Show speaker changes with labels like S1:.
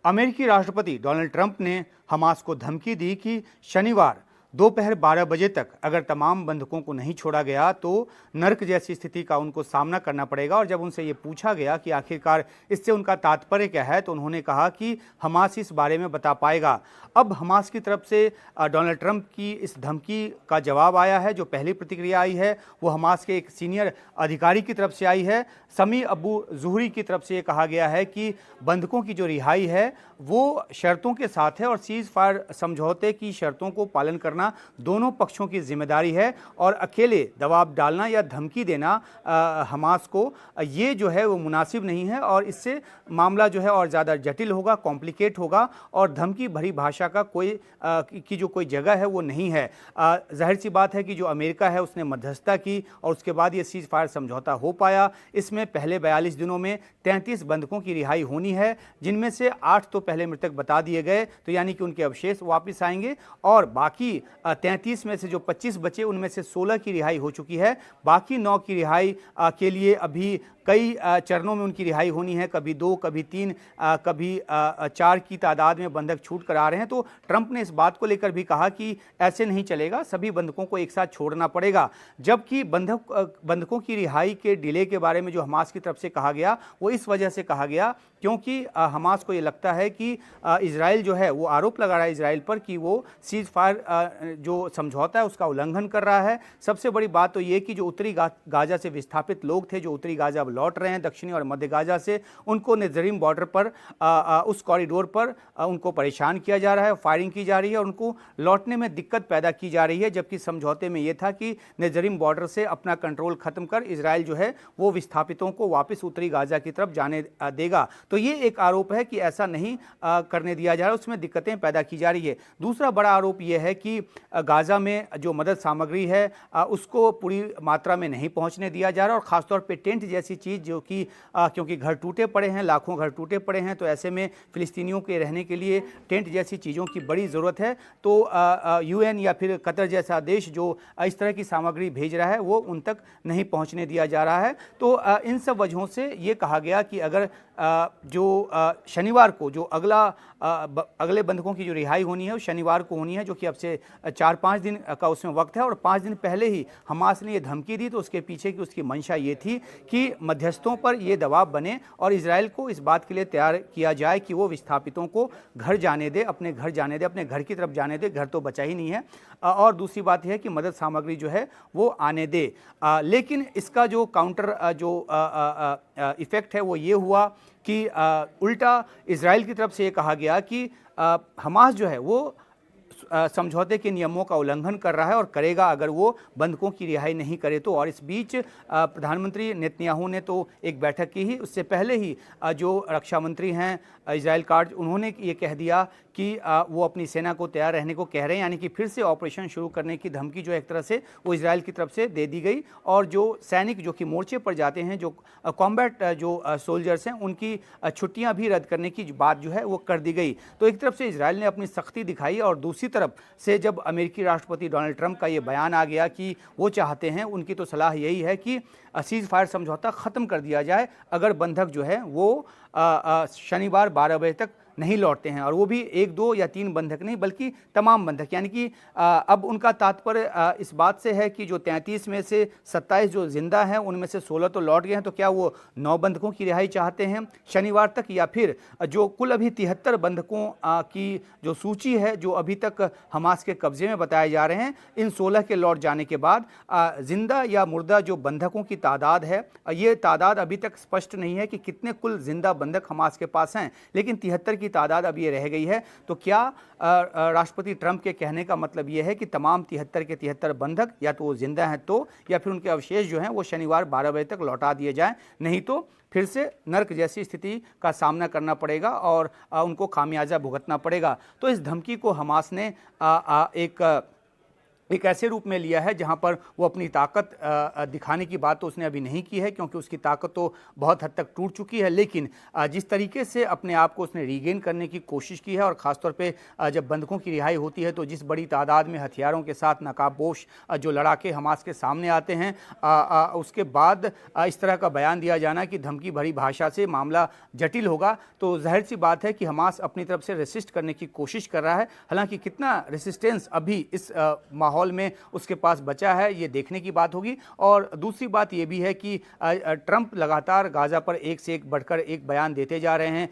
S1: अमेरिकी राष्ट्रपति Donald Trump ने हमास को धमकी दी कि शनिवार दोपहर 12 बजे तक अगर तमाम बंधकों को नहीं छोड़ा गया तो नर्क जैसी स्थिति का उनको सामना करना पड़ेगा। और जब उनसे ये पूछा गया कि आखिरकार इससे उनका तात्पर्य क्या है, तो उन्होंने कहा कि हमास इस बारे में बता पाएगा। अब हमास की तरफ से डोनाल्ड ट्रंप की इस धमकी का जवाब आया है। जो पहली प्रतिक्रिया आई है वो हमास के एक सीनियर अधिकारी की तरफ से आई है। समी अबू जुहरी की तरफ से ये कहा गया है कि बंधकों की जो रिहाई है वो शर्तों के साथ है और सीज फायर समझौते की शर्तों को पालन करना दोनों पक्षों की जिम्मेदारी है। और अकेले दबाव डालना या धमकी देना हमास को ये जो है वो मुनासिब नहीं है और इससे मामला जो है और ज़्यादा जटिल होगा, कॉम्प्लिकेट होगा और धमकी भरी भाषा का की जो कोई जगह है वो नहीं है। जाहिर सी बात है कि जो अमेरिका है उसने मध्यस्थता की और उसके बाद ये सीज फायर समझौता हो पाया। इसमें पहले 42 दिनों में 33 बंधकों की रिहाई होनी है, जिनमें से 8 तो पहले मृतक बता दिए गए, तो यानी कि उनके अवशेष वापस आएंगे और बाकी 33 में से जो 25 बचे उनमें से 16 की रिहाई हो चुकी है। बाकी 9 की रिहाई के लिए अभी कई चरणों में उनकी रिहाई होनी है, कभी 2, कभी 3, कभी 4 की तादाद में बंधक छूट कर आ रहे हैं। तो ट्रंप ने इस बात को लेकर भी कहा कि ऐसे नहीं चलेगा, सभी बंधकों को एक साथ छोड़ना पड़ेगा। जबकि बंधकों की रिहाई के डिले के बारे में जो हमास की तरफ से कहा गया वो इस वजह से कहा गया क्योंकि हमास को ये लगता है कि इजराइल जो है वो आरोप लगा रहा है इजराइल पर कि वो सीज फायर जो समझौता है उसका उल्लंघन कर रहा है। सबसे बड़ी बात तो ये कि जो उत्तरी गाजा से विस्थापित लोग थे, जो उत्तरी गाजा लौट रहे हैं दक्षिणी और मध्य गाजा से, उनको नेज़रीम बॉर्डर पर उस कॉरिडोर पर उनको परेशान किया जा रहा है, फायरिंग की जा रही है और उनको लौटने में दिक्कत पैदा की जा रही है। जबकि समझौते में यह था कि नेज़रीम बॉर्डर से अपना कंट्रोल खत्म कर इजराइल जो है वो विस्थापितों को वापस उत्तरी गाजा की तरफ जाने देगा। तो ये एक आरोप है कि ऐसा नहीं करने दिया जा रहा, उसमें दिक्कतें पैदा की जा रही है। दूसरा बड़ा आरोप यह है कि गाजा में जो मदद सामग्री है उसको पूरी मात्रा में नहीं पहुंचने दिया जा रहा और खासतौर पे टेंट जैसी चीज़ जो कि क्योंकि घर टूटे पड़े हैं, लाखों घर टूटे पड़े हैं, तो ऐसे में फिलिस्तीनियों के रहने के लिए टेंट जैसी चीज़ों की बड़ी ज़रूरत है। तो यूएन या फिर कतर जैसा देश जो इस तरह की सामग्री भेज रहा है वो उन तक नहीं पहुंचने दिया जा रहा है। तो इन सब वजहों से ये कहा गया कि अगर जो शनिवार को जो अगले बंधकों की जो रिहाई होनी है वो शनिवार को होनी है, जो कि अब से 4-5 दिन का उसमें वक्त है और 5 दिन पहले ही हमास ने ये धमकी दी। तो उसके पीछे की उसकी मंशा ये थी कि मध्यस्थों पर ये दबाव बने और इजराइल को इस बात के लिए तैयार किया जाए कि वो विस्थापितों को घर जाने दे, अपने घर जाने दे, अपने घर की तरफ जाने दे। घर तो बचा ही नहीं है। और दूसरी बात यह है कि मदद सामग्री जो है वो आने दे। लेकिन इसका जो काउंटर जो इफेक्ट है वो ये हुआ कि उल्टा इजराइल की तरफ से ये कहा गया कि हमास जो है वो समझौते के नियमों का उल्लंघन कर रहा है और करेगा अगर वो बंधकों की रिहाई नहीं करे तो। और इस बीच प्रधानमंत्री नेतन्याहू ने तो एक बैठक की ही, उससे पहले ही जो रक्षा मंत्री हैं इजराइल कार्ड, उन्होंने ये कह दिया कि वो अपनी सेना को तैयार रहने को कह रहे हैं, यानी कि फिर से ऑपरेशन शुरू करने की धमकी जो एक तरह से वो इजराइल की तरफ से दे दी गई। और जो सैनिक जो कि मोर्चे पर जाते हैं, जो कॉम्बैट जो सोल्जर्स हैं, उनकी छुट्टियां भी रद्द करने की बात जो है वो कर दी गई। तो एक तरफ से इजराइल ने अपनी सख्ती दिखाई और दूसरी तरफ से जब अमेरिकी राष्ट्रपति डोनाल्ड ट्रंप का ये बयान आ गया कि वो चाहते हैं, उनकी तो सलाह यही है कि सीज फायर समझौता ख़त्म कर दिया जाए अगर बंधक जो है वो शनिवार 12 बजे तक नहीं लौटते हैं। और वो भी 1, 2 या 3 बंधक नहीं बल्कि तमाम बंधक, यानी कि अब उनका तात्पर्य इस बात से है कि जो 33 में से 27 जो जिंदा हैं उनमें से 16 तो लौट गए हैं, तो क्या वो 9 बंधकों की रिहाई चाहते हैं शनिवार तक, या फिर जो कुल अभी 73 बंधकों की जो सूची है जो अभी तक हमास के कब्जे में बताए जा रहे हैं, इन 16 के लौट जाने के बाद जिंदा या मुर्दा जो बंधकों की तादाद है, ये तादाद अभी तक स्पष्ट नहीं है कि कितने कुल जिंदा बंधक हमास के पास हैं, लेकिन 73 की तादाद अब ये रह गई है। तो क्या राष्ट्रपति ट्रंप के कहने का मतलब ये है कि तमाम 73 के 73 बंधक या तो वो जिंदा हैं तो, या फिर उनके अवशेष जो हैं वो शनिवार 12 बजे तक लौटा दिए जाएं, नहीं तो फिर से नर्क जैसी स्थिति का सामना करना पड़ेगा और उनको खामियाजा भुगतना पड़ेगा। तो इस धमकी को हमास ने एक एक ऐसे रूप में लिया है जहां पर वो अपनी ताकत दिखाने की बात तो उसने अभी नहीं की है, क्योंकि उसकी ताकत तो बहुत हद तक टूट चुकी है। लेकिन जिस तरीके से अपने आप को उसने रीगेन करने की कोशिश की है, और ख़ासतौर पे जब बंधकों की रिहाई होती है तो जिस बड़ी तादाद में हथियारों के साथ नकाबपोश जो लड़ाके हमास के सामने आते हैं, उसके बाद इस तरह का बयान दिया जाना कि धमकी भरी भाषा से मामला जटिल होगा, तो जाहिर सी बात है कि हमास अपनी तरफ से रेसिस्ट करने की कोशिश कर रहा है। हालांकि कितना रेसिस्टेंस अभी इस माहौल में उसके पास बचा है, ये देखने की बात होगी। और दूसरी बात ये भी है कि ट्रंप लगातार गाज़ा पर एक से एक बढ़कर एक बयान देते जा रहे हैं।